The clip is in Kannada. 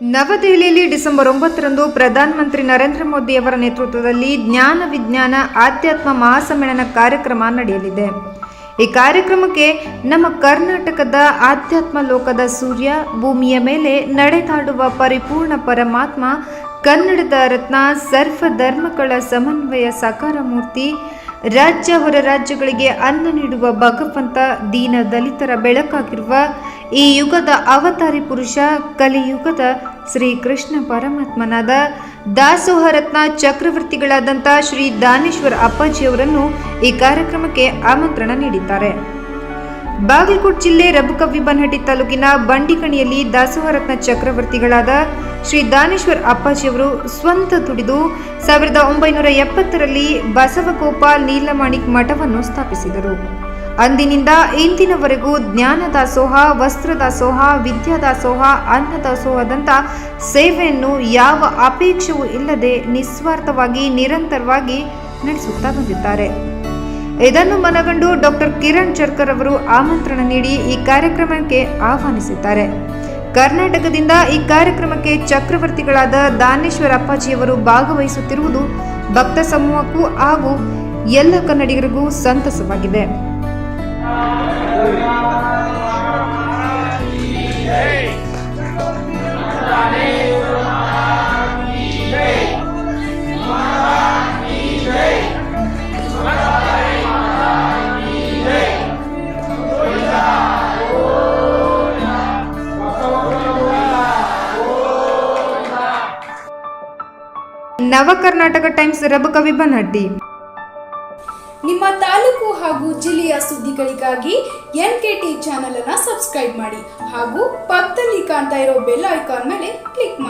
ನವದೆಹಲಿಯಲ್ಲಿ ಡಿಸೆಂಬರ್ 9ರಂದು ಪ್ರಧಾನಮಂತ್ರಿ ನರೇಂದ್ರ ಮೋದಿ ಅವರ ನೇತೃತ್ವದಲ್ಲಿ ಜ್ಞಾನ ವಿಜ್ಞಾನ ಆಧ್ಯಾತ್ಮ ಮಹಾಸಮ್ಮೇಳನ ಕಾರ್ಯಕ್ರಮ ನಡೆಯಲಿದೆ. ಈ ಕಾರ್ಯಕ್ರಮಕ್ಕೆ ನಮ್ಮ ಕರ್ನಾಟಕದ ಆಧ್ಯಾತ್ಮ ಲೋಕದ ಸೂರ್ಯ, ಭೂಮಿಯ ಮೇಲೆ ನಡೆದಾಡುವ ಪರಿಪೂರ್ಣ ಪರಮಾತ್ಮ, ಕನ್ನಡದ ರತ್ನ, ಸರ್ವ ಧರ್ಮಗಳ ಸಮನ್ವಯ ಸಾಕಾರ ಮೂರ್ತಿ, ರಾಜ್ಯ ಹೊರ ರಾಜ್ಯಗಳಿಗೆ ಅನ್ನ ನೀಡುವ ಭಗವಂತ, ದೀನ ದಲಿತರ ಬೆಳಕಾಗಿರುವ ಈ ಯುಗದ ಅವತಾರಿ ಪುರುಷ, ಕಲಿಯುಗದ ಶ್ರೀಕೃಷ್ಣ ಪರಮಾತ್ಮನಾದ ದಾಸೋಹ ರತ್ನ ಚಕ್ರವರ್ತಿಗಳಾದಂಥ ಶ್ರೀ ದಾನೇಶ್ವರ ಅಪ್ಪಾಜಿಯವರನ್ನು ಈ ಕಾರ್ಯಕ್ರಮಕ್ಕೆ ಆಮಂತ್ರಣ ನೀಡಿದ್ದಾರೆ. ಬಾಗಲಕೋಟೆ ಜಿಲ್ಲೆ ರಬಕವಿ-ಬನಹಟ್ಟಿ ತಾಲೂಕಿನ ಬಂಡಿಕಣಿಯಲ್ಲಿ ದಾಸೋಹ ರತ್ನ ಚಕ್ರವರ್ತಿಗಳಾದ ಶ್ರೀ ದಾನೇಶ್ವರ ಅಪ್ಪಾಜಿಯವರು ಸ್ವಂತ ದುಡಿದು 1970ರಲ್ಲಿ ಬಸವಗೋಪಾಲ್ ನೀಲಮಾಣಿಕ್ ಮಠವನ್ನು ಸ್ಥಾಪಿಸಿದರು. ಅಂದಿನಿಂದ ಇಂದಿನವರೆಗೂ ಜ್ಞಾನ ದಾಸೋಹ, ವಸ್ತ್ರ ದಾಸೋಹ, ವಿದ್ಯಾ ದಾಸೋಹ, ಅನ್ನ ದಾಸೋಹದಂಥ ಸೇವೆಯನ್ನು ಯಾವ ಅಪೇಕ್ಷೆಯೂ ಇಲ್ಲದೆ ನಿಸ್ವಾರ್ಥವಾಗಿ ನಿರಂತರವಾಗಿ ನಡೆಸುತ್ತಾ ಬಂದಿದ್ದಾರೆ. ಇದನ್ನು ಮನಗಂಡು ಡಾಕ್ಟರ್ ಕಿರಣ್ ಚರ್ಕರ್ ಅವರು ಆಮಂತ್ರಣ ನೀಡಿ ಈ ಕಾರ್ಯಕ್ರಮಕ್ಕೆ ಆಹ್ವಾನಿಸಿದ್ದಾರೆ. ಕರ್ನಾಟಕದಿಂದ ಈ ಕಾರ್ಯಕ್ರಮಕ್ಕೆ ಚಕ್ರವರ್ತಿಗಳಾದ ದಾನೇಶ್ವರ ಅಪ್ಪಾಜಿಯವರು ಭಾಗವಹಿಸುತ್ತಿರುವುದು ಭಕ್ತ ಸಮೂಹಕ್ಕೂ ಹಾಗೂ ಎಲ್ಲ ಕನ್ನಡಿಗರಿಗೂ ಸಂತಸವಾಗಿದೆ. ನವ ಕರ್ನಾಟಕ ಟೈಮ್ಸ್, ರಬಕವಿ-ಬನಹಟ್ಟಿ. ನಿಮ್ಮ ತಾಲೂಕು ಹಾಗೂ ಜಿಲ್ಲೆಯ ಸುದ್ದಿಗಳಿಗಾಗಿ NKT ಚಾನೆಲ್ ಅನ್ನು ಸಬ್ಸ್ಕ್ರೈಬ್ ಮಾಡಿ ಹಾಗೂ ಪಕ್ಕದಲ್ಲಿ ಕಾಣ್ತಾ ಇರೋ ಬೆಲ್ ಐಕಾನ್ ಮೇಲೆ ಕ್ಲಿಕ್ ಮಾಡಿ.